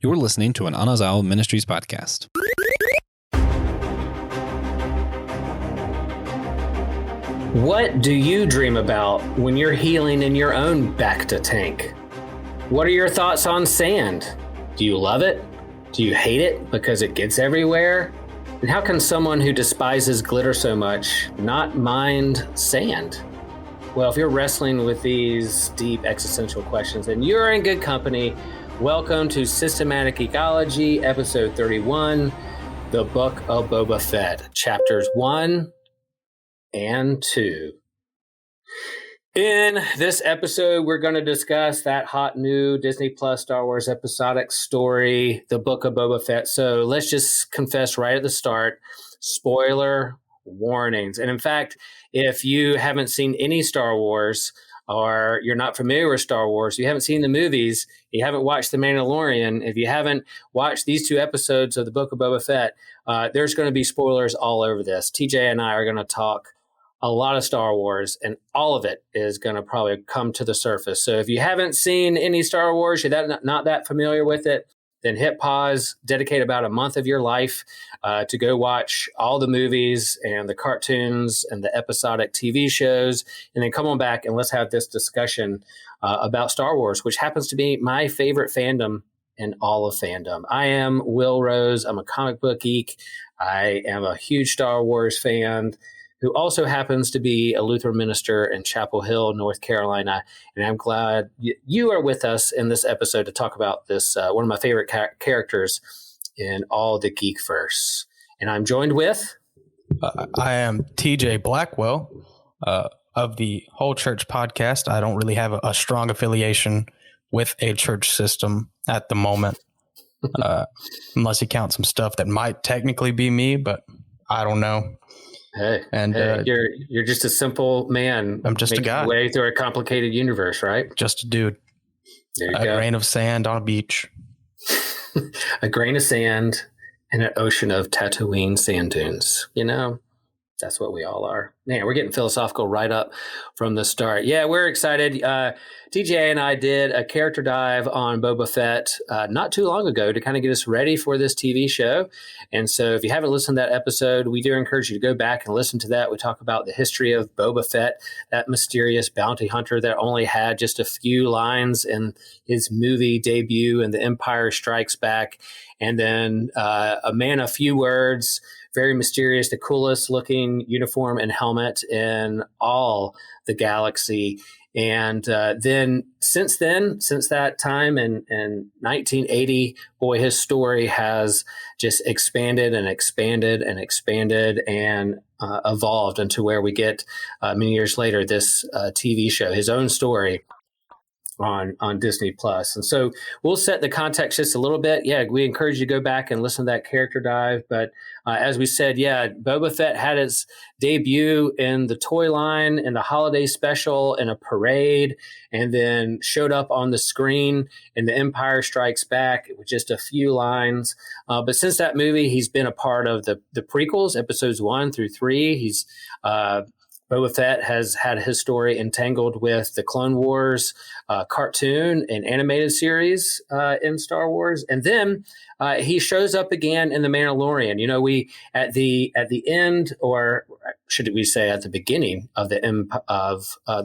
You're listening to an Anazao Ministries podcast. What do you dream about when you're healing in your own Bacta tank? What are your thoughts on sand? Do you love it? Do you hate it because it gets everywhere? And how can someone who despises glitter so much not mind sand? Well, if you're wrestling with these deep existential questions, then you're in good company. Welcome to Systematic Ecology, episode 31, the Book of Boba Fett, chapters 1 and 2. In this episode, we're going to discuss that hot new Disney Plus Star Wars episodic story, the Book of Boba Fett. So let's just confess right at the start, spoiler warnings. And in fact, if you haven't seen any Star Wars or you're not familiar with Star Wars, you haven't seen the movies, you haven't watched The Mandalorian, if you haven't watched these 2 episodes of the Book of Boba Fett, there's going to be spoilers all over this. TJ and I are going to talk a lot of Star Wars, and all of it is going to probably come to the surface. So if you haven't seen any Star Wars, you're not that familiar with it, then hit pause, dedicate about a month of your life to go watch all the movies and the cartoons and the episodic TV shows, and then come on back and let's have this discussion about Star Wars, which happens to be my favorite fandom in all of fandom. I am Will Rose. I'm a comic book geek. I am a huge Star Wars fan who also happens to be a Lutheran minister in Chapel Hill, North Carolina. And I'm glad you are with us in this episode to talk about this, one of my favorite characters in all the Geekverse. And I'm joined with... I am TJ Blackwell of the Whole Church podcast. I don't really have a strong affiliation with a church system at the moment, unless you count some stuff that might technically be me, but I don't know. Hey, you're just a simple man. I'm just a guy. Way through a complicated universe, right? Just a dude. There you go. A grain of sand on a beach. A grain of sand in an ocean of Tatooine sand dunes. You know, that's what we all are. Man, we're getting philosophical right up from the start. Yeah, we're excited. TJ and I did a character dive on Boba Fett not too long ago to kind of get us ready for this TV show. And so if you haven't listened to that episode, we do encourage you to go back and listen to that. We talk about the history of Boba Fett, that mysterious bounty hunter that only had just a few lines in his movie debut in The Empire Strikes Back. And then a man of few words, very mysterious, the coolest looking uniform and helmet in all the galaxy. And then since that time in 1980, boy, his story has just expanded and expanded and expanded and evolved into where we get many years later this TV show, his own story on Disney Plus. And so we'll set the context just a little bit. Yeah, we encourage you to go back and listen to that character dive. But as we said, yeah, Boba Fett had its debut in the toy line in the holiday special in a parade, and then showed up on the screen in The Empire Strikes Back with just a few lines. But since that movie, he's been a part of the prequels, episodes 1 through 3. He's Boba Fett has had his story entangled with the Clone Wars cartoon and animated series in Star Wars, and then he shows up again in The Mandalorian. You know, we at the end, or should we say at the beginning of the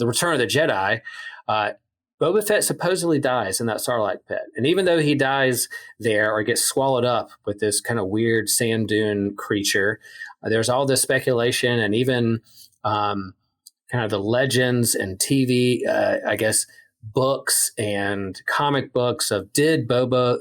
Return of the Jedi, Boba Fett supposedly dies in that Sarlacc pit, and even though he dies there or gets swallowed up with this kind of weird sand dune creature, there's all this speculation and even kind of the legends and TV, I guess, books and comic books of, did Boba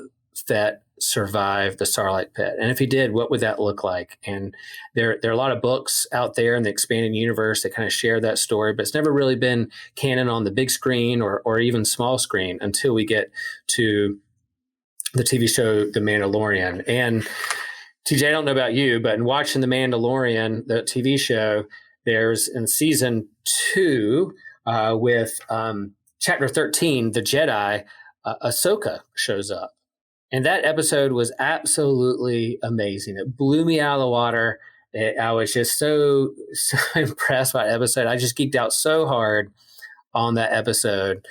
Fett survive the Sarlacc pit? And if he did, what would that look like? And there are a lot of books out there in the expanded universe that kind of share that story, but it's never really been canon on the big screen or even small screen until we get to the TV show The Mandalorian. And TJ, I don't know about you, but in watching The Mandalorian, the TV show, there's in season 2 with chapter 13, The Jedi, Ahsoka shows up. And that episode was absolutely amazing. It blew me out of the water. I was just so impressed by the episode. I just geeked out so hard on that episode.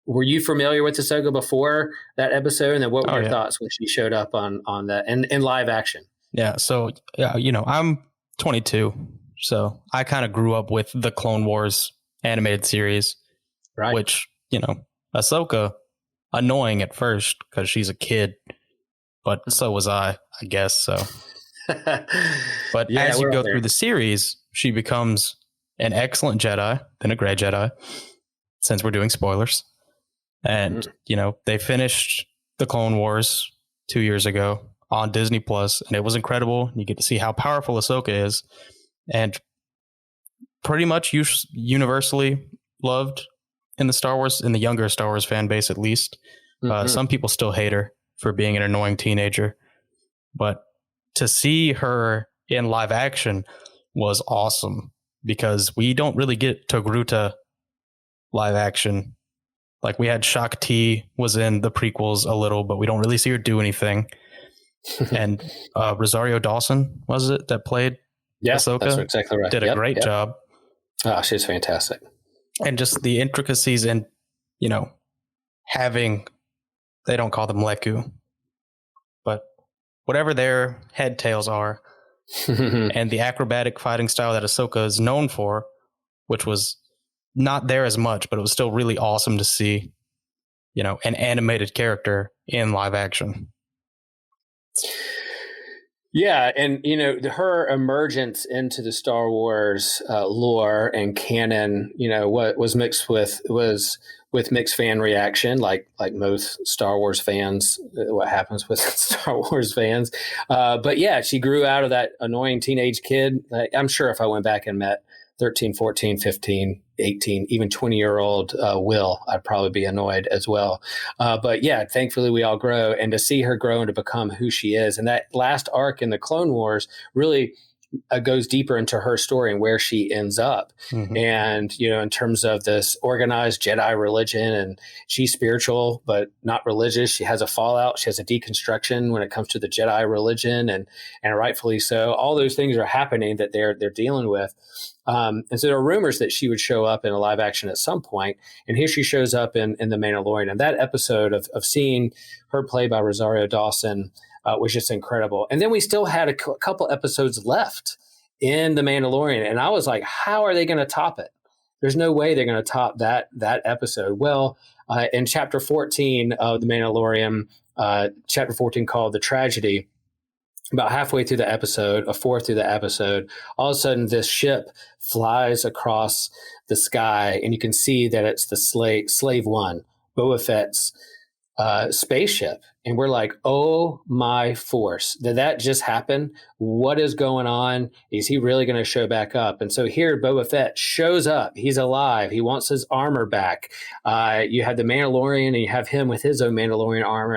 were you familiar with Ahsoka before that episode? And then what were your yeah. thoughts when she showed up on that in live action? Yeah. So, yeah, I'm 22. So I kind of grew up with the Clone Wars animated series, Right. which, Ahsoka, annoying at first because she's a kid, but so was I guess. So, but Yeah, as you we're go all there. through the series, she becomes an excellent Jedi, then a gray Jedi, since we're doing spoilers. And, they finished the Clone Wars 2 years ago on Disney Plus, and it was incredible. You get to see how powerful Ahsoka is, and pretty much universally loved in the younger Star Wars fan base, at least. Some people still hate her for being an annoying teenager, but to see her in live action was awesome because we don't really get Togruta live action. Like, we had Shakti was in the prequels a little, but we don't really see her do anything. And Rosario Dawson, was it, that played Ahsoka? That's exactly right. Did a great job. Oh, she's fantastic. And just the intricacies in, having, they don't call them Leku, but whatever their head tails are, and the acrobatic fighting style that Ahsoka is known for, which was not there as much, but it was still really awesome to see, an animated character in live action. Yeah, and her emergence into the Star Wars lore and canon, what was mixed with mixed fan reaction, like most Star Wars fans, what happens with Star Wars fans. But yeah, she grew out of that annoying teenage kid. I'm sure if I went back and met 13, 14, 15, 18, even 20-year-old Will, I'd probably be annoyed as well. But yeah, thankfully we all grow, and to see her grow and to become who she is. And that last arc in the Clone Wars really goes deeper into her story and where she ends up. Mm-hmm. And, in terms of this organized Jedi religion, and she's spiritual, but not religious. She has a fallout. She has a deconstruction when it comes to the Jedi religion, and rightfully so. All those things are happening that they're dealing with. And so there are rumors that she would show up in a live action at some point. And here she shows up in The Mandalorian. And that episode of seeing her played by Rosario Dawson was just incredible. And then we still had a couple episodes left in The Mandalorian. And I was like, how are they going to top it? There's no way they're going to top that episode. Well, in chapter 14 of The Mandalorian, chapter 14 called The Tragedy, about halfway through the episode, a fourth through the episode, all of a sudden this ship flies across the sky, and you can see that it's the Slave One, Boba Fett's spaceship. And we're like, oh my force, did that just happen? What is going on? Is he really going to show back up? And so here Boba Fett shows up. He's alive. He wants his armor back. You have the Mandalorian, and you have him with his own Mandalorian armor.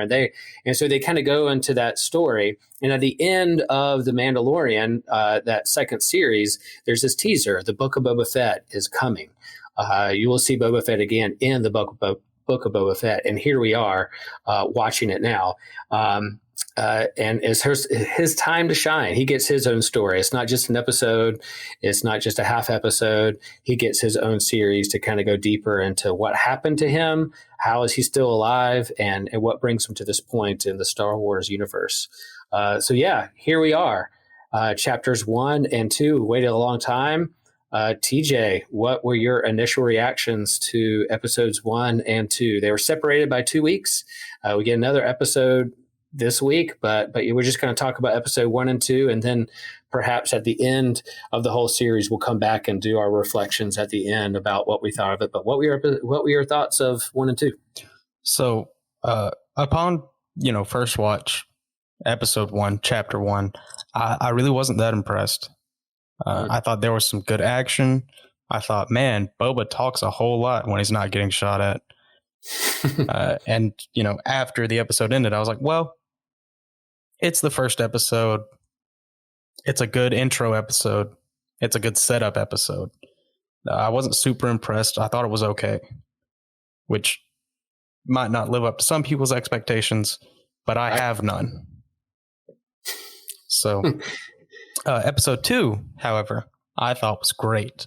And so they kind of go into that story. And at the end of The Mandalorian, that second series, there's this teaser. The Book of Boba Fett is coming. You will see Boba Fett again in the Book of Boba Fett, and here we are watching it now. And it's his time to shine. He gets his own story. It's not just an episode. It's not just a half episode. He gets his own series to kind of go deeper into what happened to him, how is he still alive, and what brings him to this point in the Star Wars universe. So yeah, here we are. Chapters 1 and 2 waited a long time. TJ, what were your initial reactions to episodes 1 and 2? They were separated by 2 weeks. We get another episode this week, but we're just going to talk about episode 1 and 2, and then perhaps at the end of the whole series, we'll come back and do our reflections at the end about what we thought of it. But what were your thoughts of 1 and 2? So, upon first watch, episode 1, chapter 1, I really wasn't that impressed. I thought there was some good action. I thought, man, Boba talks a whole lot when he's not getting shot at. And, after the episode ended, I was like, well, it's the first episode. It's a good intro episode. It's a good setup episode. I wasn't super impressed. I thought it was okay, which might not live up to some people's expectations, but I have none. So... episode 2, however, I thought was great.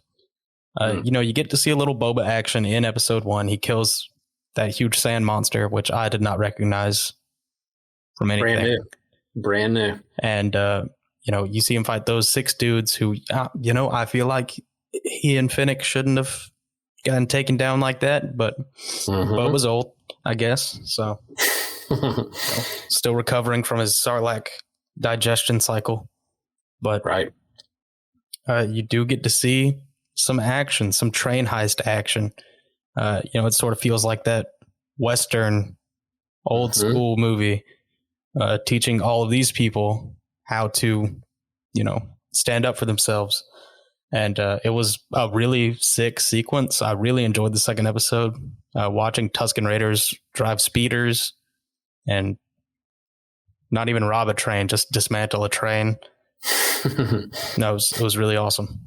You get to see a little Boba action in episode 1. He kills that huge sand monster, which I did not recognize from anything. Brand new. And, you see him fight those 6 dudes who, I feel like he and Finnick shouldn't have gotten taken down like that, but Boba's old, I guess. So still recovering from his Sarlacc digestion cycle. But right. You do get to see some action, some train heist action. It sort of feels like that Western old school movie, teaching all of these people how to, stand up for themselves. And it was a really sick sequence. I really enjoyed the second episode, watching Tusken Raiders drive speeders and not even rob a train, just dismantle a train. No, it was really awesome.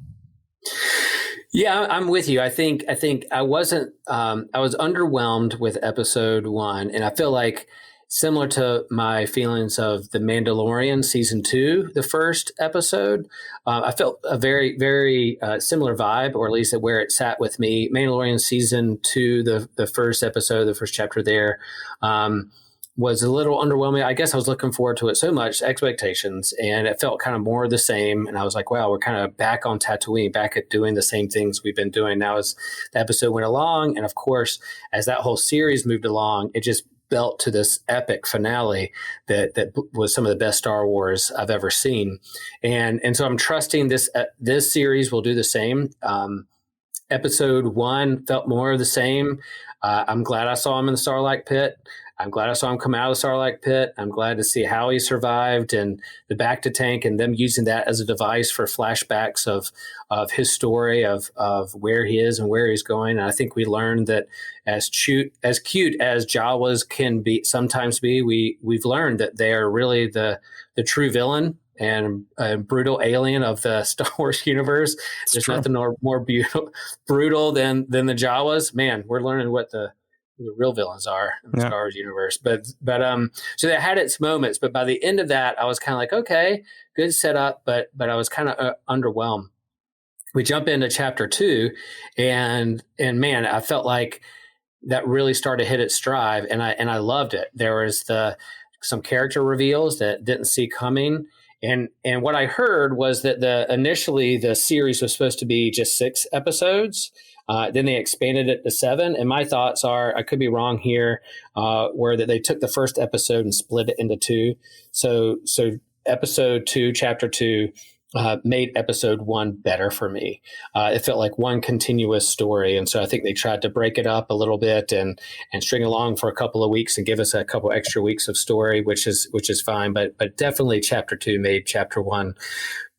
Yeah, I'm with you. I think I wasn't. I was underwhelmed with episode 1, and I feel like similar to my feelings of The Mandalorian season 2, the first episode. I felt a very, very similar vibe, or at least where it sat with me. Mandalorian season 2, the first episode, the first chapter there. Was a little underwhelming. I guess I was looking forward to it so much, expectations, and it felt kind of more of the same. And I was like, wow, we're kind of back on Tatooine, back at doing the same things we've been doing. Now as the episode went along, and of course, as that whole series moved along, it just built to this epic finale that was some of the best Star Wars I've ever seen. And so I'm trusting this series will do the same. Episode 1 felt more of the same. I'm glad I saw him in the Sarlacc pit. I'm glad I saw him come out of the Sarlacc pit. I'm glad to see how he survived and the bacta tank and them using that as a device for flashbacks of his story of where he is and where he's going. And I think we learned that as cute as Jawas can be sometimes be, we've learned that they are really the true villain and a brutal alien of the Star Wars universe. There's nothing more brutal than the Jawas. Man, we're learning what the real villains are in the Star Wars universe. But so that had its moments. But by the end of that, I was kind of like, okay, good setup, but I was kind of underwhelmed. We jump into chapter 2, and man, I felt like that really started to hit its stride, and I loved it. There was some character reveals that didn't see coming. And what I heard was that initially the series was supposed to be just 6 episodes. Then they expanded it to 7. And my thoughts are, I could be wrong here, were that they took the first episode and split it into 2. So episode 2, chapter 2, made episode 1 better for me. It felt like one continuous story. And so I think they tried to break it up a little bit and string along for a couple of weeks and give us a couple extra weeks of story, which is fine. But definitely chapter 2 made chapter 1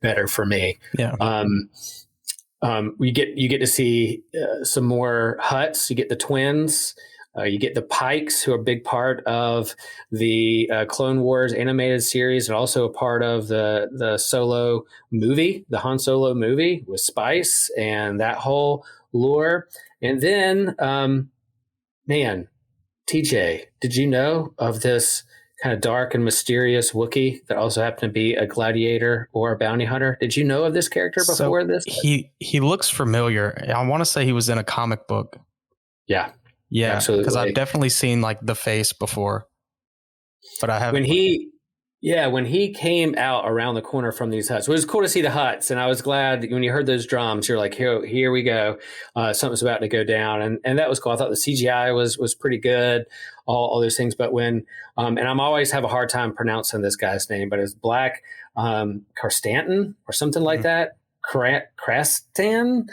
better for me. Yeah. You get to see some more Hutts. You get the twins. You get the Pikes, who are a big part of the Clone Wars animated series, and also a part of the Solo movie, the Han Solo movie with Spice and that whole lore. And then, man, TJ, did you know of this kind of dark and mysterious Wookiee that also happened to be a gladiator or a bounty hunter? Did you know of this character before this? He looks familiar. I want to say he was in a comic book. Yeah, absolutely. Because I've definitely seen like the face before, but I haven't. When he came out around the corner from these huts, it was cool to see the huts, and I was glad when you heard those drums. You're like, here we go, something's about to go down, and that was cool. I thought the CGI was pretty good, all those things. But when and I'm always have a hard time pronouncing this guy's name, but it's Black Karstantin or something like that. Krastan.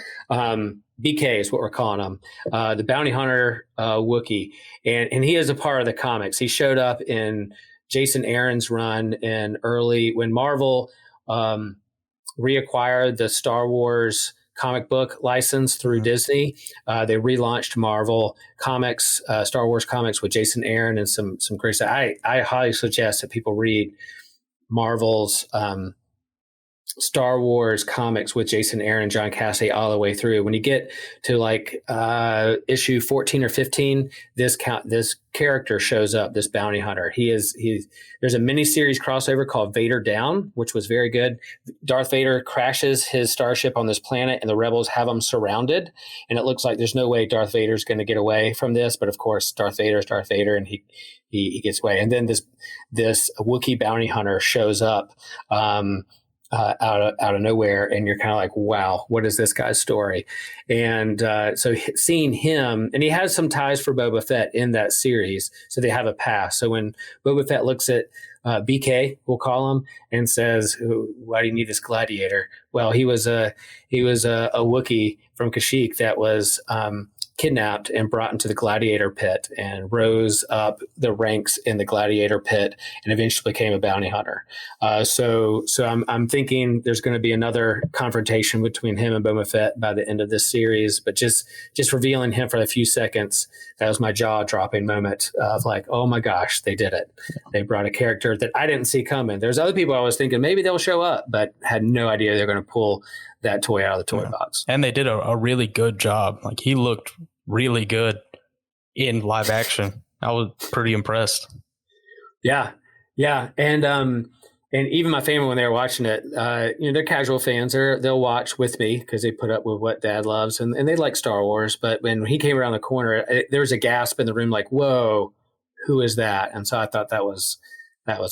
BK is what we're calling him, the bounty hunter Wookiee, and he is a part of the comics. He showed up in Jason Aaron's run in when Marvel reacquired the Star Wars comic book license through Disney. They relaunched Marvel comics, Star Wars comics with Jason Aaron and some great stuff. I highly suggest that people read Marvel's Star Wars comics with Jason Aaron and John Cassidy all the way through. When you get to like issue 14 or 15, this character shows up, this bounty hunter. There's a miniseries crossover called Vader Down, which was very good. Darth Vader crashes his starship on this planet and the rebels have him surrounded. And it looks like there's no way Darth Vader's going to get away from this. But of course, Darth Vader is Darth Vader and he gets away. And then this Wookiee bounty hunter shows up, out of nowhere, and you're kind of like, wow, what is this guy's story? And so seeing him, and he has some ties for Boba Fett in that series, so they have a past. So when Boba Fett looks at BK, we'll call him, and says, why do you need this gladiator? Well, he was a Wookiee from Kashyyyk that was kidnapped and brought into the gladiator pit and rose up the ranks in the gladiator pit and eventually became a bounty hunter. So I'm thinking there's going to be another confrontation between him and Boba Fett by the end of this series, but just revealing him for a few seconds, that was my jaw dropping moment of like, oh my gosh, they did it. They brought a character that I didn't see coming. There's other people I was thinking maybe they'll show up, but had no idea they're going to pull that toy out of the toy box. And they did a really good job. Like, he looked really good in live action. I was pretty impressed. Yeah. And even my family, when they were watching it, they're casual fans. They'll watch with me because they put up with what Dad loves, and they like Star Wars. But when he came around the corner, there was a gasp in the room, like, "Whoa, who is that?" And so I thought that was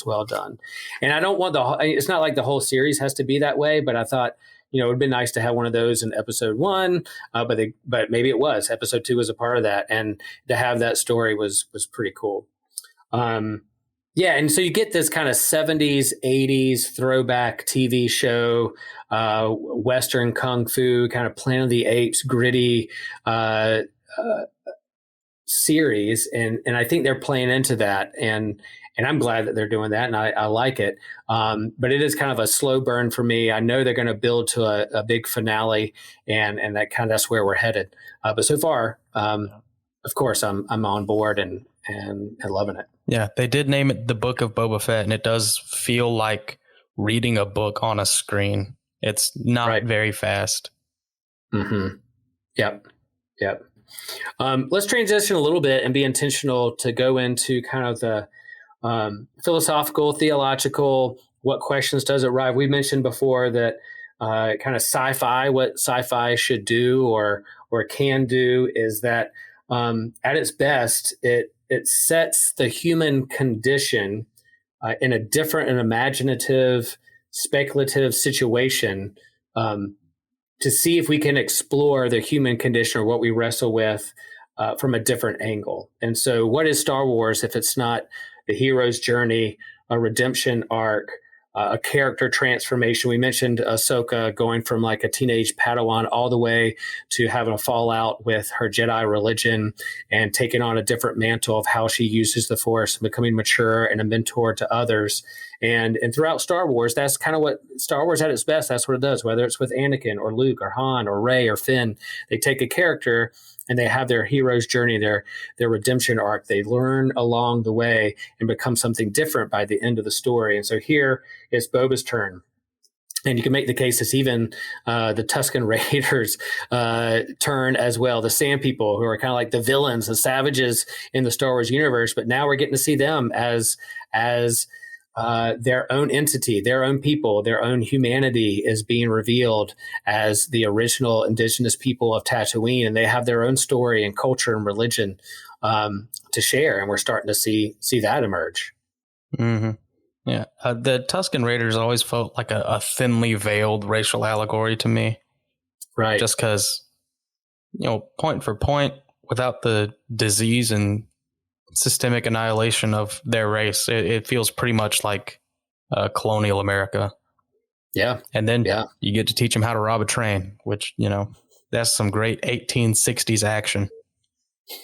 well done. And I don't want it's not like the whole series has to be that way, but I thought, it would be nice to have one of those in episode 1, but maybe it was. Episode 2 was a part of that, and to have that story was pretty cool. And so you get this kind of 70s, 80s throwback TV show, Western Kung Fu, kind of Planet of the Apes, gritty series, and I think they're playing into that, and I'm glad that they're doing that, and I like it. But it is kind of a slow burn for me. I know they're going to build to a big finale, and that's where we're headed. But so far, of course, I'm on board and loving it. Yeah, they did name it The Book of Boba Fett, and it does feel like reading a book on a screen. It's not very fast. Mm-hmm. Yep. Let's transition a little bit and be intentional to go into kind of the philosophical, theological, what questions does it arrive? We mentioned before that kind of sci-fi, what sci-fi should do or can do is that at its best, it sets the human condition in a different and imaginative, speculative situation to see if we can explore the human condition or what we wrestle with from a different angle. And so what is Star Wars if it's not the hero's journey, a redemption arc, a character transformation? We mentioned Ahsoka going from like a teenage Padawan all the way to having a fallout with her Jedi religion and taking on a different mantle of how she uses the Force, becoming mature and a mentor to others. And throughout Star Wars, that's kind of what Star Wars at its best, that's what it does, whether it's with Anakin or Luke or Han or Rey or Finn. They take a character and they have their hero's journey, their redemption arc. They learn along the way and become something different by the end of the story. And so here is Boba's turn. And you can make the case it's even the Tusken Raiders' turn as well. The Sand People, who are kind of like the villains, the savages in the Star Wars universe. But now we're getting to see them as their own entity, their own people, their own humanity is being revealed as the original indigenous people of Tatooine, and they have their own story and culture and religion to share, and we're starting to see that emerge. Mm-hmm. Yeah, the Tusken Raiders always felt like a thinly veiled racial allegory to me, right? Just because, point for point, without the disease and systemic annihilation of their race, it feels pretty much like colonial America. Yeah. And then you get to teach them how to rob a train, which, that's some great 1860s action.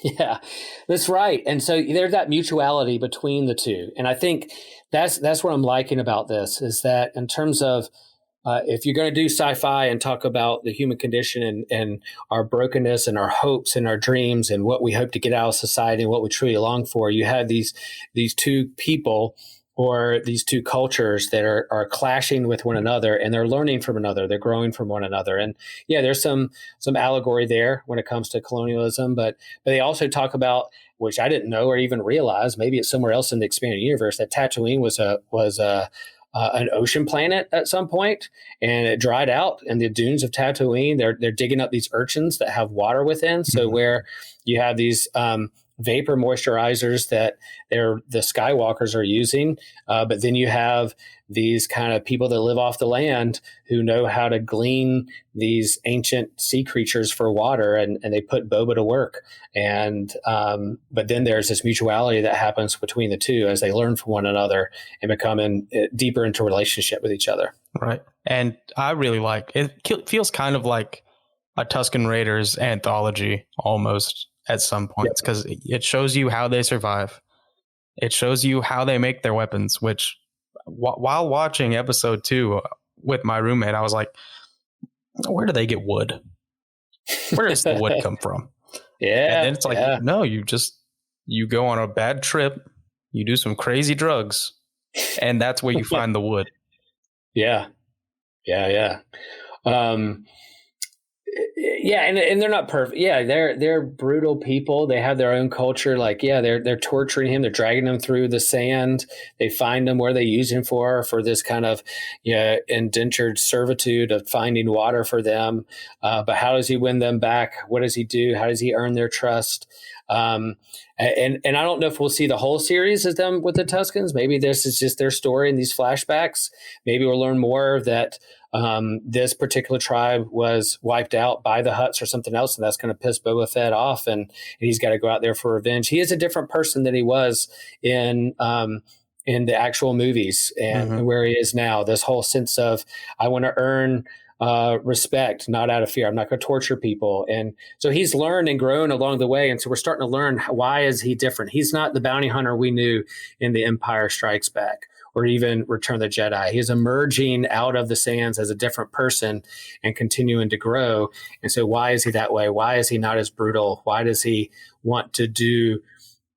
Yeah, that's right. And so there's that mutuality between the two. And I think that's what I'm liking about this is that in terms of if you're going to do sci-fi and talk about the human condition and our brokenness and our hopes and our dreams and what we hope to get out of society and what we truly long for, you have these two people or these two cultures that are clashing with one another, and they're learning from another, they're growing from one another. And yeah, there's some allegory there when it comes to colonialism, but they also talk about, which I didn't know or even realize, maybe it's somewhere else in the expanded universe, that Tatooine was an ocean planet at some point, and it dried out. And the dunes of Tatooine, they're digging up these urchins that have water within. So where you have these vapor moisturizers that the Skywalkers are using, but then you have these kind of people that live off the land who know how to glean these ancient sea creatures for water, and they put Boba to work. And but then there's this mutuality that happens between the two as they learn from one another and become deeper into relationship with each other. Right. And I really like it. Feels kind of like a Tusken Raiders anthology almost at some points, because it shows you how they survive. It shows you how they make their weapons, which while watching episode 2 with my roommate, I was like, where do they get wood? Where does the wood come from? Yeah. And then it's like, no, you go on a bad trip, you do some crazy drugs, and that's where you find the wood. Yeah. Yeah, and they're not perfect. Yeah, they're brutal people. They have their own culture. Like, yeah, they're torturing him. They're dragging him through the sand. They find him where they use him for this kind of indentured servitude of finding water for them. But how does he win them back? What does he do? How does he earn their trust? And I don't know if we'll see the whole series as them with the Tuskens. Maybe this is just their story in these flashbacks. Maybe we'll learn more that this particular tribe was wiped out by the Hutts or something else, and that's going to piss Boba Fett off, and he's got to go out there for revenge. He is a different person than he was in the actual movies and where he is now. This whole sense of, I want to earn respect, not out of fear. I'm not going to torture people. And so he's learned and grown along the way. And so we're starting to learn, why is he different? He's not the bounty hunter we knew in The Empire Strikes Back or even Return of the Jedi. He's emerging out of the sands as a different person and continuing to grow. And so why is he that way? Why is he not as brutal? Why does he want to do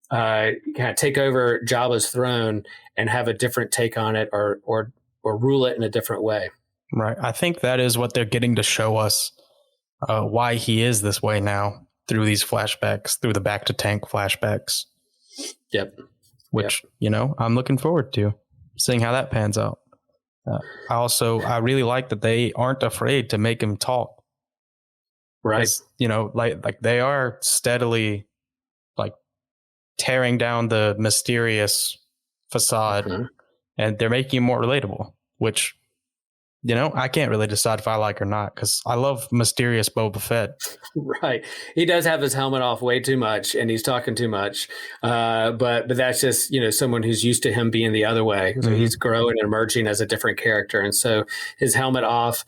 kind of take over Jabba's throne and have a different take on it, or rule it in a different way? Right. I think that is what they're getting to show us, why he is this way now through these flashbacks, through the Back to Tank flashbacks. Yep. Which, I'm looking forward to seeing how that pans out. I really like that they aren't afraid to make him talk. Right. Like they are steadily like tearing down the mysterious facade, and they're making him more relatable, which, I can't really decide if I like or not, because I love mysterious Boba Fett. Right. He does have his helmet off way too much, and he's talking too much. But that's just, someone who's used to him being the other way. So he's growing and emerging as a different character. And so his helmet off,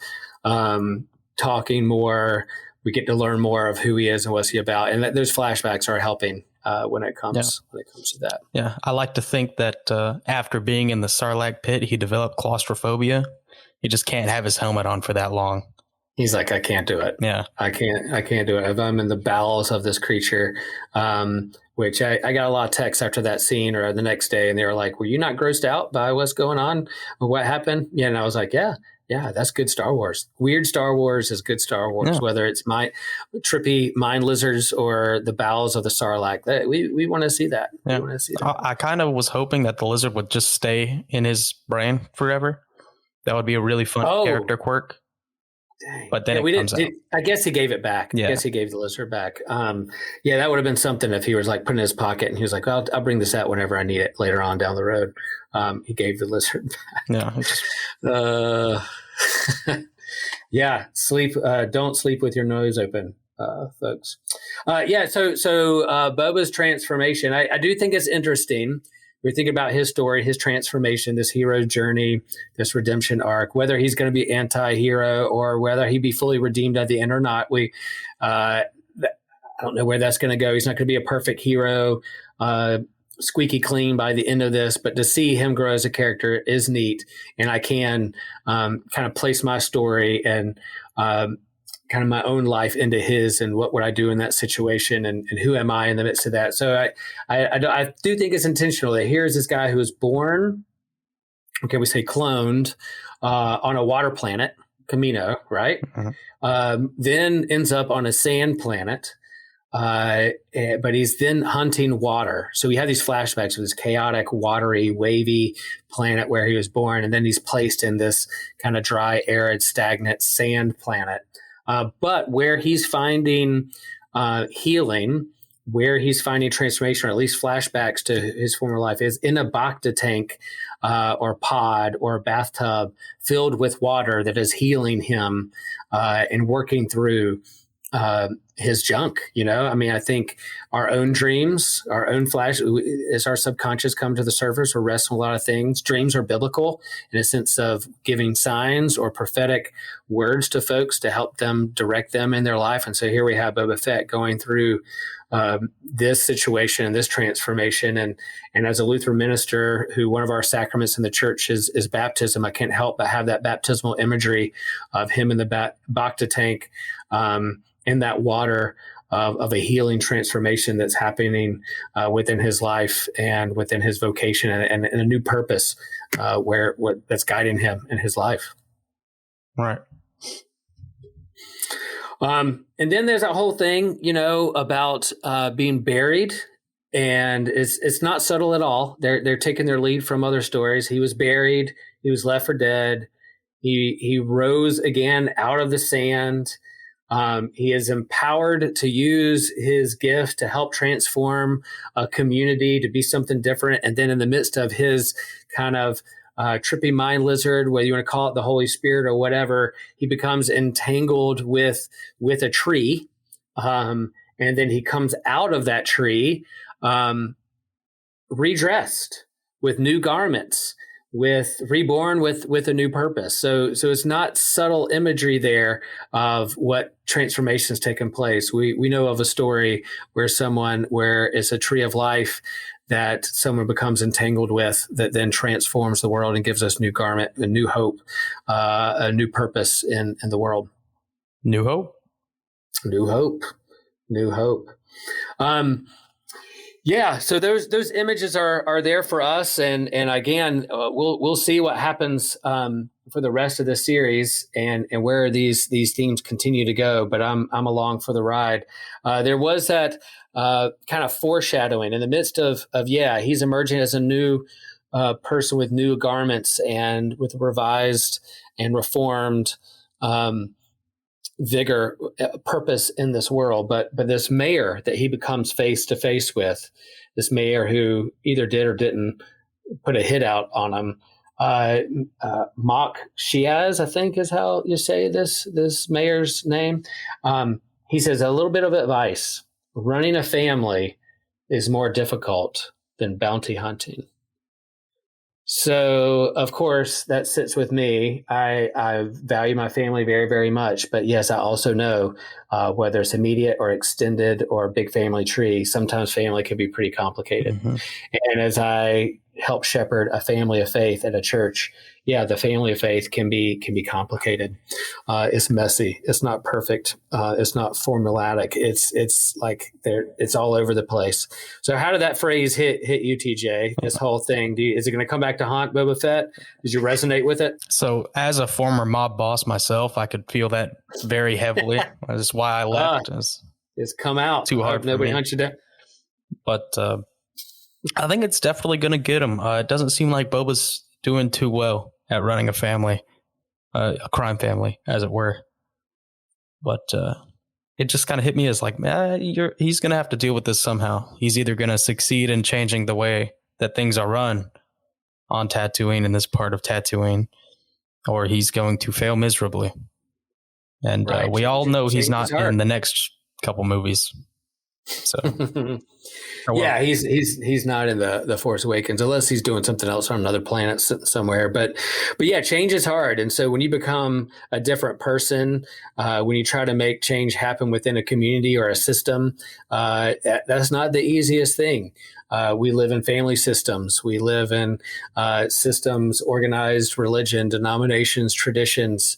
talking more, we get to learn more of who he is and what's he about. And those flashbacks are helping when it comes to that. Yeah. I like to think that after being in the Sarlacc pit, he developed claustrophobia. He just can't have his helmet on for that long. He's like, I can't do it. Yeah. I can't do it. If I'm in the bowels of this creature, which I got a lot of texts after that scene or the next day, and they were like, were you not grossed out by what's going on or what happened? Yeah. And I was like, yeah, that's good Star Wars. Weird Star Wars is good Star Wars, whether it's my trippy mind lizards or the bowels of the Sarlacc. We want to see that. Yeah. We want to see that. I kind of was hoping that the lizard would just stay in his brain forever. That would be a really fun character quirk. Dang. But then it comes out. I guess he gave it back. Yeah. I guess he gave the lizard back. That would have been something if he was like putting it in his pocket and he was like, I'll bring this out whenever I need it later on down the road. He gave the lizard back. Yeah. Sleep. Don't sleep with your nose open, folks. So Boba's transformation, I do think it's interesting. We think about his story, his transformation, this hero's journey, this redemption arc, whether he's going to be anti-hero or whether he be fully redeemed at the end or not. I don't know where that's going to go. He's not going to be a perfect hero, squeaky clean by the end of this, but to see him grow as a character is neat. And I can kind of place my story and kind of my own life into his, and what would I do in that situation, and who am I in the midst of that. So I do think it's intentional that here's this guy who was born we say cloned on a water planet, Camino, right? Then ends up on a sand planet. But he's then hunting water. So we have these flashbacks of this chaotic, watery, wavy planet where he was born. And then he's placed in this kind of dry, arid, stagnant sand planet. But where he's finding healing, where he's finding transformation, or at least flashbacks to his former life, is in a Bacta tank or pod or bathtub filled with water that is healing him and working through his junk. I think our own dreams, our own flash, as our subconscious come to the surface, we're wrestling a lot of things. Dreams are biblical in a sense of giving signs or prophetic words to folks to help them, direct them in their life. And so here we have Boba Fett going through this situation and this transformation. And as a Lutheran minister, who one of our sacraments in the church is baptism, I can't help but have that baptismal imagery of him in the Bacta tank, in that water of a healing transformation that's happening within his life and within his vocation and a new purpose that's guiding him in his life. Right. And then there's that whole thing, about being buried, and it's not subtle at all. They're taking their lead from other stories. He was buried. He was left for dead. He rose again out of the sand. He is empowered to use his gift to help transform a community to be something different. And then in the midst of his kind of trippy mind lizard, whether you want to call it the Holy Spirit or whatever, he becomes entangled with a tree. And then he comes out of that tree redressed with new garments, reborn with a new purpose. So it's not subtle imagery there of what transformation has taken place. We know of a story where it's a tree of life that someone becomes entangled with, that then transforms the world and gives us new garment, a new hope, a new purpose in the world. New hope. Yeah, so those images are there for us, and again, we'll see what happens for the rest of the series and where these themes continue to go. But I'm along for the ride. There was that kind of foreshadowing in the midst of he's emerging as a new person with new garments and with revised and reformed vigor, purpose in this world, but this mayor that he becomes face to face with, this mayor who either did or didn't put a hit out on him, Mock Shiaz, I think is how you say this mayor's name. He says, a little bit of advice: running a family is more difficult than bounty hunting. So, of course, that sits with me. I value my family very, very much. But yes, I also know whether it's immediate or extended or a big family tree, sometimes family can be pretty complicated. Mm-hmm. And as I help shepherd a family of faith at a church, the family of faith can be complicated. It's messy. It's not perfect. It's not formulatic. It's like it's all over the place. So how did that phrase hit you, TJ? This whole thing, is it going to come back to haunt Boba Fett? Did you resonate with it? So as a former mob boss myself, I could feel that very heavily. That's why I left. It's come out. Too hard. Nobody hunts you down. But I think it's definitely going to get him. It doesn't seem like Boba's doing too well at running a family, a crime family, as it were. But it just kind of hit me as like, he's going to have to deal with this somehow. He's either going to succeed in changing the way that things are run on Tatooine, in this part of Tatooine, or he's going to fail miserably. And we all know he's not in the next couple movies. So yeah, he's not in the Force Awakens unless he's doing something else on another planet somewhere. But yeah, change is hard, and so when you become a different person, when you try to make change happen within a community or a system, that's not the easiest thing. We live in family systems. We live in systems, organized religion, denominations, traditions.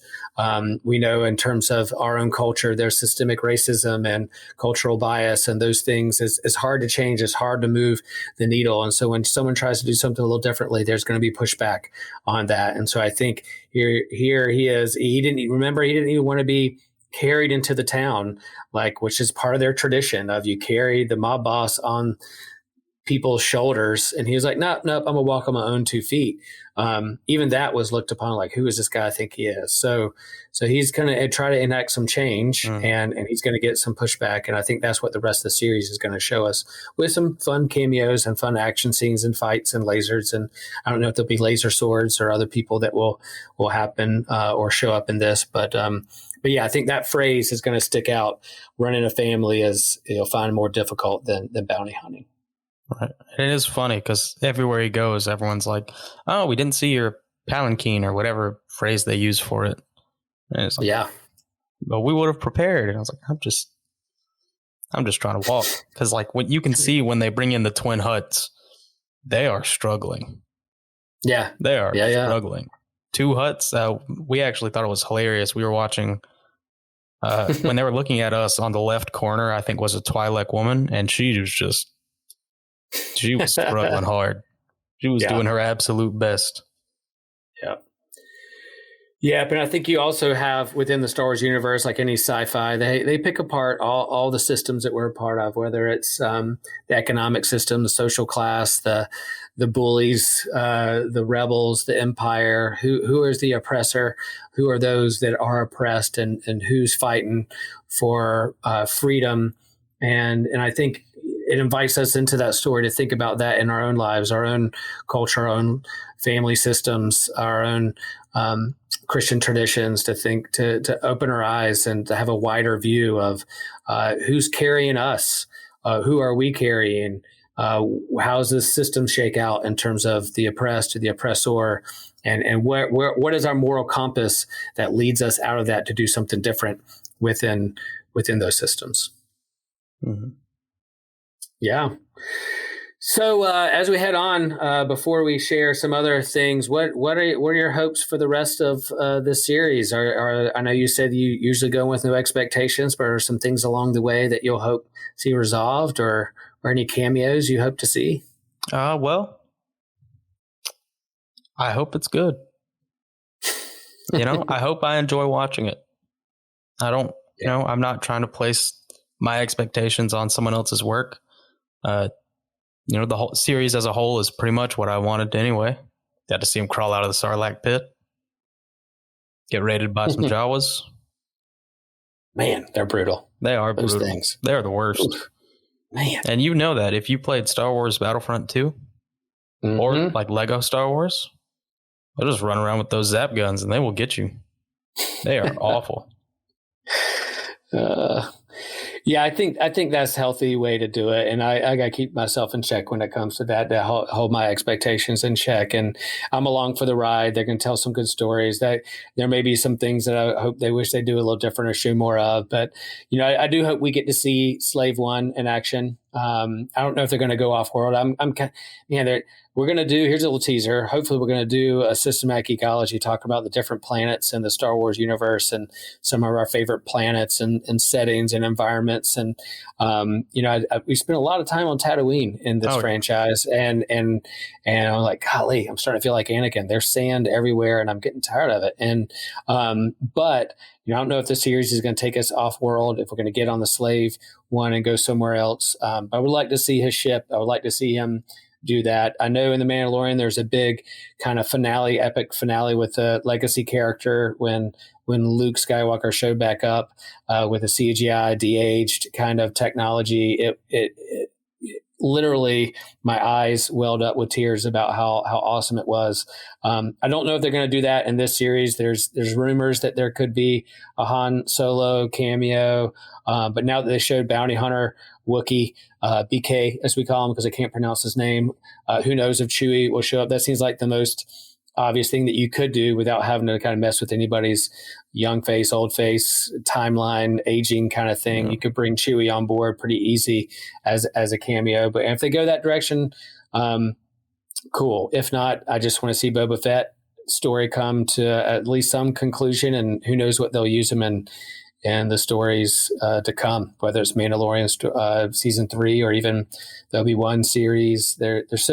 We know in terms of our own culture, there's systemic racism and cultural bias, and those things is hard hard to change. It's hard to move the needle. And so when someone tries to do something a little differently, there's going to be pushback on that. And so I think here he is. He didn't even want to be carried into the town, like, which is part of their tradition of you carry the mob boss on people's shoulders. And he was like, nope, I'm gonna walk on my own 2 feet. Even that was looked upon like, who is this guy I think he is? So he's going to try to enact some change, and he's going to get some pushback. And I think that's what the rest of the series is going to show us, with some fun cameos and fun action scenes and fights and lasers. And I don't know if there'll be laser swords or other people that will happen or show up in this, but yeah, I think that phrase is going to stick out. Running a family is, you'll find, more difficult than bounty hunting. Right. It is funny because everywhere he goes, everyone's like, oh, we didn't see your palanquin, or whatever phrase they use for it. And it's like, yeah, but we would have prepared. And I was like, I'm just trying to walk. Because like what you can see when they bring in the twin huts, they are struggling. Yeah. They are struggling. 2 huts. We actually thought it was hilarious. We were watching when they were looking at us on the left corner, I think was a Twi'lek woman, and she was struggling hard. She was doing her absolute best. Yeah. Yeah, but I think you also have within the Star Wars universe, like any sci-fi, they pick apart all the systems that we're a part of, whether it's the economic system, the social class, the bullies, the rebels, the empire, who is the oppressor, who are those that are oppressed, and who's fighting for freedom. And I think it invites us into that story to think about that in our own lives, our own culture, our own family systems, our own Christian traditions, to open our eyes and to have a wider view of who's carrying us, who are we carrying, how's this system shake out in terms of the oppressed or the oppressor, and what is our moral compass that leads us out of that to do something different within those systems. Mm-hmm. Yeah. So as we head on, before we share some other things, what are your hopes for the rest of this series? I know you said you usually go with no expectations, but are some things along the way that you'll hope see resolved, or any cameos you hope to see? Well, I hope it's good. I hope I enjoy watching it. I don't, I'm not trying to place my expectations on someone else's work. The whole series as a whole is pretty much what I wanted anyway. Got to see him crawl out of the Sarlacc pit, get raided by some Jawas. Man, they're brutal. They are those brutal. Things. They are the worst. Oof. Man, and you know that if you played Star Wars Battlefront 2 or like Lego Star Wars, they'll just run around with those zap guns and they will get you. They are awful. Yeah, I think that's a healthy way to do it, and I got to keep myself in check when it comes to that. To hold my expectations in check, and I'm along for the ride. They're going to tell some good stories. That there may be some things that I hope they wish they do a little different or show more of, but I do hope we get to see Slave One in action. I don't know if they're going to go off world. We're going to do, here's a little teaser. Hopefully we're going to do a systematic ecology, talk about the different planets in the Star Wars universe and some of our favorite planets and settings and environments. And, we spent a lot of time on Tatooine in this franchise. And I'm like, golly, I'm starting to feel like Anakin. There's sand everywhere and I'm getting tired of it. And, but I don't know if the series is going to take us off world, if we're going to get on the Slave One and go somewhere else. But I would like to see his ship. I would like to see him do that. I know in The Mandalorian, there's a big kind of epic finale with the legacy character when Luke Skywalker showed back up with a CGI de-aged kind of technology. It literally, my eyes welled up with tears about how awesome it was. I don't know if they're going to do that in this series. There's rumors that there could be a Han Solo cameo, but now that they showed Bounty Hunter Wookiee, BK as we call him because I can't pronounce his name, who knows if Chewie will show up. That seems like the most obvious thing that you could do without having to kind of mess with anybody's young face, old face, timeline, aging kind of thing. You could bring Chewie on board pretty easy as a cameo. But if they go that direction, cool. If not, I just want to see Boba Fett story come to at least some conclusion, and who knows what they'll use him in and the stories to come, whether it's Mandalorian season 3 or even the Obi-Wan series. There's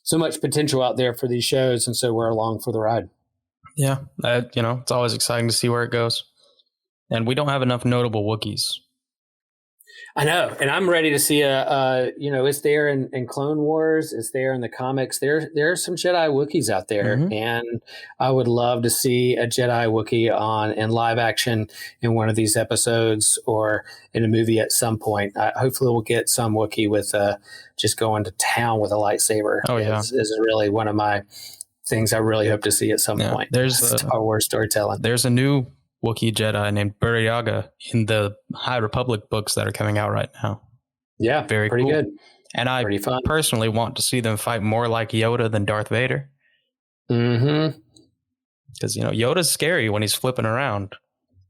so much potential out there for these shows, and so we're along for the ride. Yeah, it's always exciting to see where it goes. And we don't have enough notable Wookiees. I know, and I'm ready to see it's there in Clone Wars, it's there in the comics. There are some Jedi Wookiees out there, and I would love to see a Jedi Wookiee in live action in one of these episodes or in a movie at some point. Hopefully, we'll get some Wookiee with just going to town with a lightsaber. Oh yeah, is really one of my things I really hope to see at some point. There's Star Wars storytelling. There's a new Wookiee Jedi named Buryaga in the High Republic books that are coming out right now. Yeah, very pretty cool. Good. And I personally want to see them fight more like Yoda than Darth Vader. Mm-hmm. Because, Yoda's scary when he's flipping around.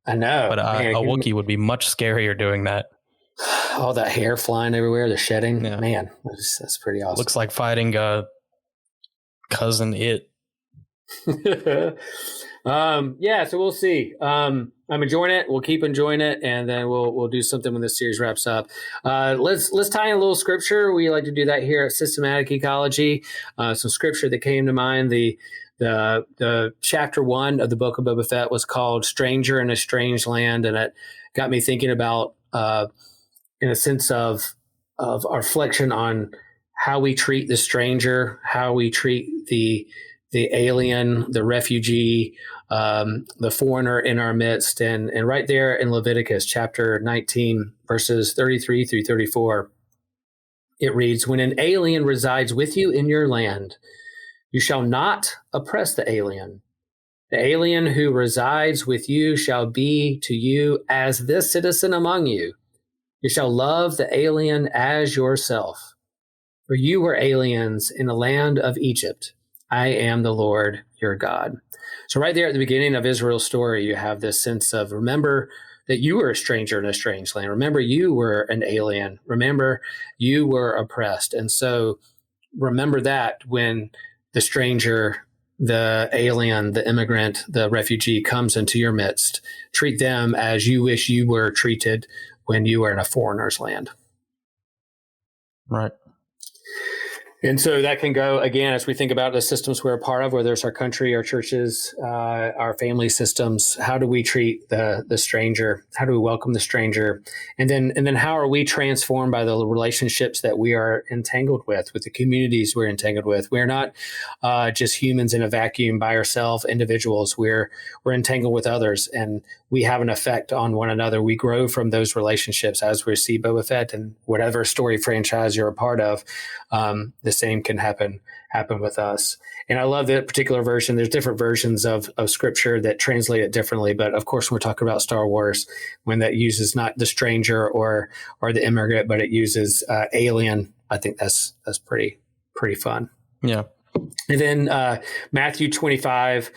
I know. But a Wookiee would be much scarier doing that. All that hair flying everywhere, the shedding. Yeah. Man, that's pretty awesome. Looks like fighting Cousin It. So we'll see. I'm enjoying it. We'll keep enjoying it, and then we'll do something when this series wraps up. Let's tie in a little scripture. We like to do that here at Systematic Ecology. Some scripture that came to mind. The chapter 1 of the book of Boba Fett was called "Stranger in a Strange Land," and it got me thinking about, in a sense of our reflection on how we treat the stranger, how we treat the alien, the refugee, the foreigner in our midst. And right there in Leviticus chapter 19, verses 33 through 34, it reads, "When an alien resides with you in your land, you shall not oppress the alien. The alien who resides with you shall be to you as the citizen among you. You shall love the alien as yourself. For you were aliens in the land of Egypt. I am the Lord your God." So right there at the beginning of Israel's story, you have this sense of, remember that you were a stranger in a strange land. Remember you were an alien. Remember you were oppressed. And so remember that when the stranger, the alien, the immigrant, the refugee comes into your midst, treat them as you wish you were treated when you were in a foreigner's land. Right. And so that can go, again, as we think about the systems we're a part of, whether it's our country, our churches, our family systems. How do we treat the stranger? How do we welcome the stranger? And then how are we transformed by the relationships that we are entangled with the communities we're entangled with? We're not just humans in a vacuum by ourselves, individuals. We're entangled with others, and we have an effect on one another. We grow from those relationships, as we see Boba Fett and whatever story franchise you're a part of. The same can happen with us. And I love that particular version. There's different versions of scripture that translate it differently. But of course, when we're talking about Star Wars, when that uses not the stranger or the immigrant, but it uses alien, I think that's pretty fun. Yeah. And then Matthew 25,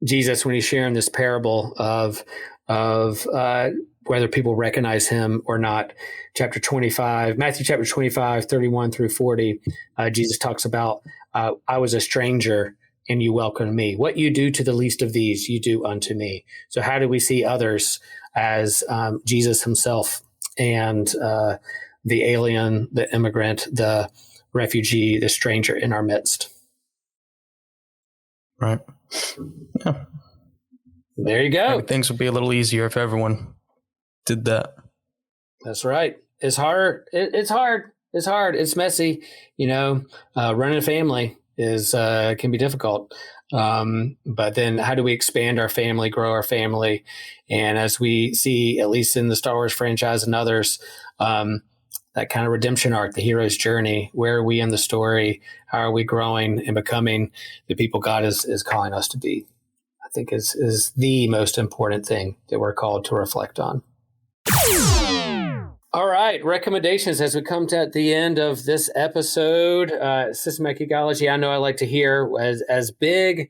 Jesus, when he's sharing this parable of whether people recognize him or not, Matthew chapter 25, 31 through 40, Jesus talks about, I was a stranger and you welcomed me. What you do to the least of these, you do unto me. So how do we see others as Jesus himself and the alien, the immigrant, the refugee, the stranger in our midst? Right. Yeah. There you go. Things would be a little easier if everyone did that. That's right. It's hard. It's hard. It's hard. It's messy. Running a family can be difficult. But then how do we expand our family, grow our family? And as we see, at least in the Star Wars franchise and others, that kind of redemption arc, the hero's journey, where are we in the story? How are we growing and becoming the people God is calling us to be? I think is the most important thing that we're called to reflect on. All right, recommendations as we come to the end of this episode. Systematic Ecology, I know I like to hear, as big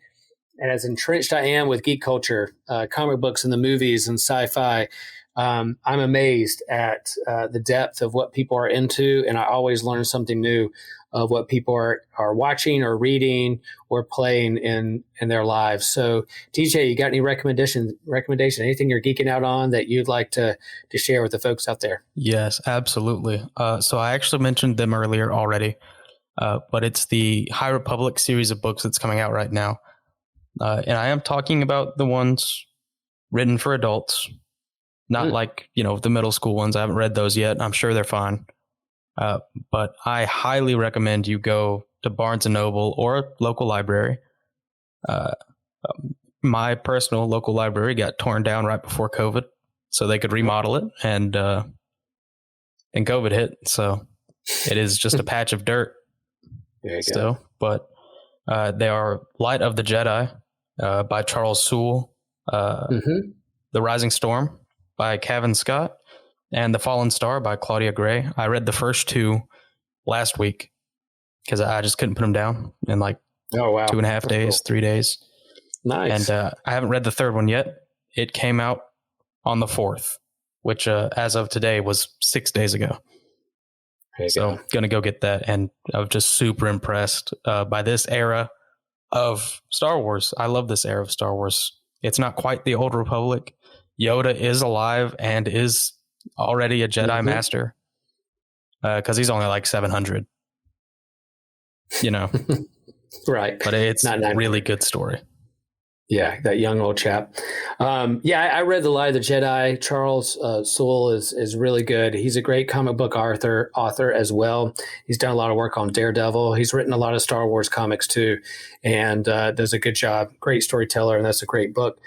and as entrenched I am with geek culture, comic books and the movies and sci-fi. I'm amazed at the depth of what people are into, and I always learn something new of what people are watching or reading or playing in their lives. So, TJ, you got any recommendation? Anything you're geeking out on that you'd like to share with the folks out there? Yes, absolutely. So I actually mentioned them earlier already, but it's the High Republic series of books that's coming out right now. And I am talking about the ones written for adults, not like, the middle school ones. I haven't read those yet. I'm sure they're fine. But I highly recommend you go to Barnes & Noble or a local library. My personal local library got torn down right before COVID, so they could remodel it, and COVID hit. So it is just a patch of dirt still. But they are Light of the Jedi by Charles Sewell, The Rising Storm by Cavan Scott, and The Fallen Star by Claudia Gray. I read the first two last week because I just couldn't put them down in like 2.5 days, 3 days. Nice. And I haven't read the third one yet. It came out on the 4th, which as of today was 6 days ago. So going to go get that. And I'm just super impressed by this era of Star Wars. I love this era of Star Wars. It's not quite the Old Republic. Yoda is alive and is already a Jedi Master because he's only like 700, Right. But it's a really good story. Yeah, that young old chap. I read The Light of the Jedi. Charles Sewell is really good. He's a great comic book author as well. He's done a lot of work on Daredevil. He's written a lot of Star Wars comics too, and does a good job. Great storyteller, and that's a great book.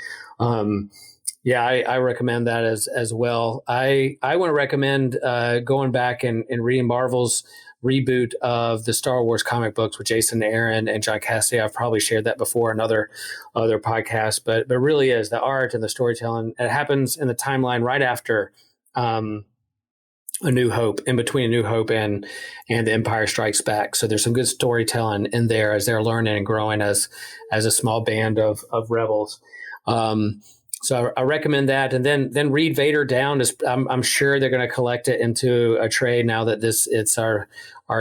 I recommend that as well. I want to recommend going back and reading Marvel's reboot of the Star Wars comic books with Jason Aaron and John Cassidy. I've probably shared that before in other podcasts, but really is the art and the storytelling. It happens in the timeline right after A New Hope, in between A New Hope and The Empire Strikes Back. So there's some good storytelling in there as they're learning and growing as a small band of rebels. So I recommend that, and then read Vader Down. I'm sure they're going to collect it into a trade now that it's our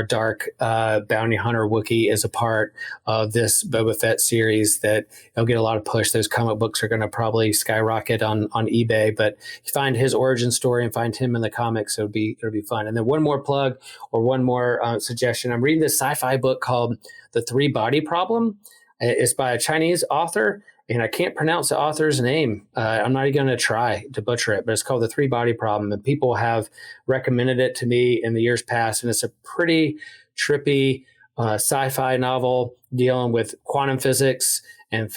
dark bounty hunter Wookiee is a part of this Boba Fett series. That it'll get a lot of push. Those comic books are going to probably skyrocket on eBay. But you find his origin story and find him in the comics, it'll be fun. And then one more plug or one more suggestion. I'm reading this sci-fi book called The Three Body Problem. It's by a Chinese author. And I can't pronounce the author's name. I'm not even going to try to butcher it, but it's called The Three Body Problem. And people have recommended it to me in the years past. And it's a pretty trippy sci-fi novel dealing with quantum physics and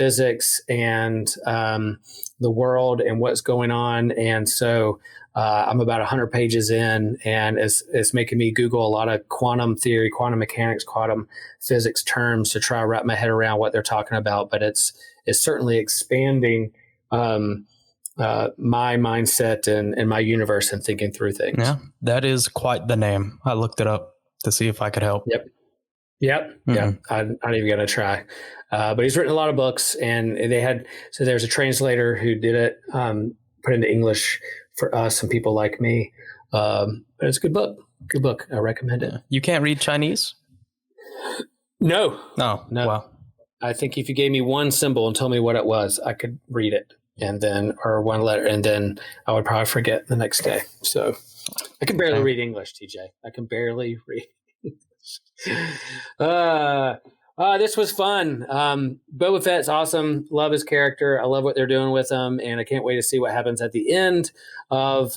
the world and what's going on. And so I'm about 100 pages in, and it's making me Google a lot of quantum theory, quantum mechanics, quantum physics terms to try to wrap my head around what they're talking about. But it's certainly expanding my mindset and my universe and thinking through things. Yeah, that is quite the name. I looked it up to see if I could help. Yep. Yeah. I'm not even going to try. But he's written a lot of books, and there's a translator who did it, put into English for us and people like me. But it's a good book. Good book. I recommend it. You can't read Chinese? No. No. Wow. I think if you gave me one symbol and told me what it was, I could read it, or one letter, and then I would probably forget the next day. So I can barely read English, TJ. I can barely read English. This was fun. Boba Fett's awesome. Love his character. I love what they're doing with him, and I can't wait to see what happens at the end of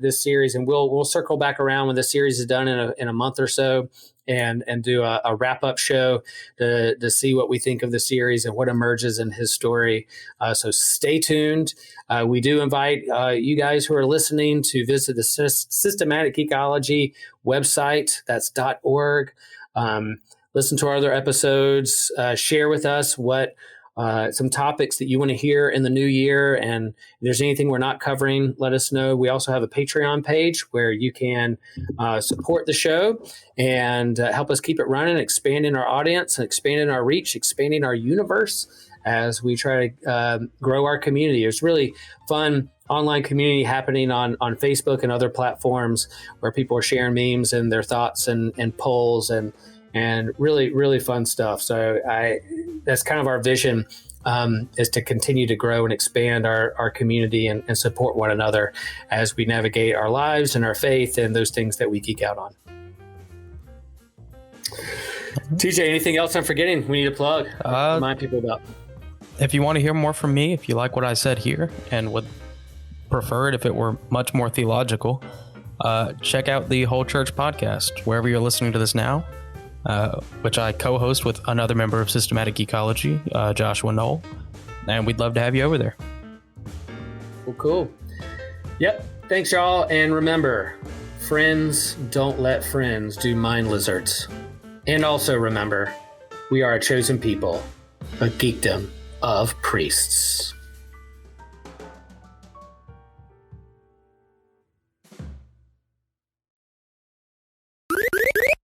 this series. And we'll circle back around when the series is done in a month or so, and do a wrap up show to see what we think of the series and what emerges in his story. So stay tuned. We do invite you guys who are listening to visit the Systematic Geekology website. That's .org. Listen to our other episodes. Share with us what some topics that you want to hear in the new year. And if there's anything we're not covering, let us know. We also have a Patreon page where you can support the show and help us keep it running, expanding our audience, and expanding our reach, expanding our universe as we try to grow our community. It's really fun online community happening on Facebook and other platforms where people are sharing memes and their thoughts and polls and really, really fun stuff. So that's kind of our vision, is to continue to grow and expand our community and support one another as we navigate our lives and our faith and those things that we geek out on. TJ, anything else I'm forgetting we need to plug? Remind people about. If you want to hear more from me, if you like what I said here and would prefer it if it were much more theological, check out the Whole Church podcast, wherever you're listening to this now, which I co-host with another member of Systematic Ecology, Joshua Knoll, and we'd love to have you over there. Cool. Yep. Thanks, y'all. And remember, friends don't let friends do mind lizards. And also remember, we are a chosen people, a geekdom of priests.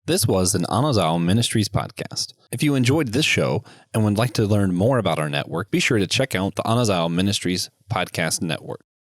This was an Anazao Ministries podcast. If you enjoyed this show and would like to learn more about our network, be sure to check out the Anazao Ministries Podcast Network.